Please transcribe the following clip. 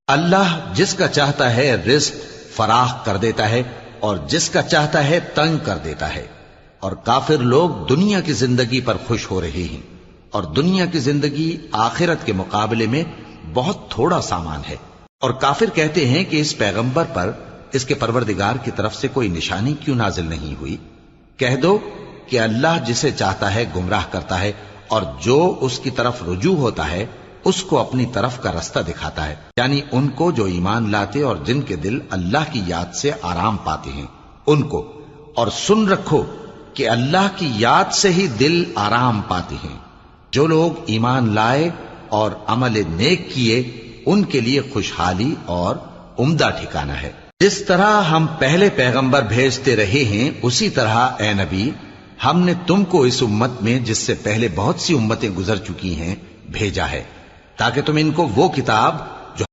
अल्लाह जिसका चाहता है रिज्क फराख कर देता है और जिसका चाहता है तंग कर देता है। और काफिर लोग दुनिया की जिंदगी पर खुश हो रहे हैं और दुनिया की जिंदगी आखिरत के मुकाबले में बहुत थोड़ा सामान है। और काफिर कहते हैं कि इस पैगंबर पर इसके परवरदिगार की तरफ से कोई निशानी क्यों नाजिल नहीं हुई। कह दो कि अल्लाह जिसे चाहता है गुमराह करता है और जो उसकी तरफ रुजू होता है उसको अपनी तरफ का रास्ता दिखाता है, यानी उनको जो ईमान लाते और जिनके दिल अल्लाह की याद से आराम पाते हैं उनको। और सुन रखो कि अल्लाह की याद से ही दिल आराम पाते हैं। जो लोग ईमान लाए और अमल नेक किए उनके लिए खुशहाली और उम्दा ठिकाना है। जिस तरह हम पहले पैगंबर भेजते रहे हैं उसी तरह ए नबी हमने तुमको इस उम्मत में जिससे पहले बहुत सी उम्मतें गुजर चुकी हैं भेजा है, ताकि तुम इनको वो किताब